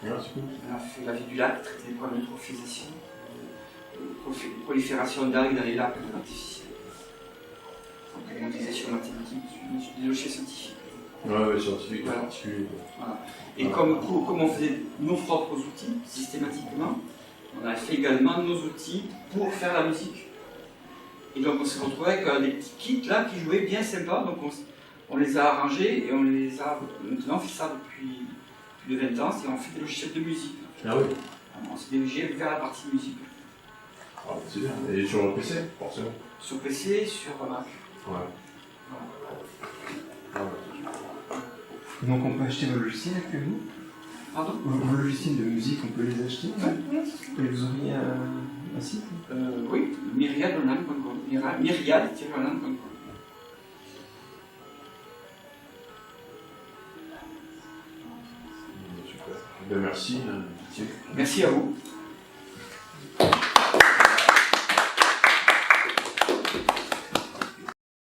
[SPEAKER 1] Ah, c'est cool.
[SPEAKER 2] On a fait la vie du lac, traiter les problèmes d'eutrophisation, prolifération d'algues dans les lacs artificiels. Donc, une utilisation mathématique des logiciels scientifiques.
[SPEAKER 1] Ouais, scientifique,
[SPEAKER 2] Voilà.
[SPEAKER 1] particulier.
[SPEAKER 2] Voilà. Et comme on faisait nos propres outils, systématiquement, on a fait également nos outils pour faire la musique. Et donc on s'est retrouvé avec des petits kits là qui jouaient bien sympas, donc on les a arrangés et on les a maintenant on fait ça depuis plus de 20 ans, c'est on fait des logiciels de musique.
[SPEAKER 1] Ah oui.
[SPEAKER 2] On s'est dirigé vers la partie musique.
[SPEAKER 1] Ah, c'est bien. Et sur le PC, forcément.
[SPEAKER 2] Sur PC, sur Mac.
[SPEAKER 1] Ouais. Ah ouais.
[SPEAKER 9] Donc on peut acheter vos logiciels actuellement?
[SPEAKER 2] Pardon?
[SPEAKER 9] Vos logiciels de musique, on peut les acheter? Et vous auriez un site?
[SPEAKER 2] Oui, myriadonline.com. Myriad-online.com.
[SPEAKER 1] Super. Ben merci, Didier.
[SPEAKER 2] Merci à vous.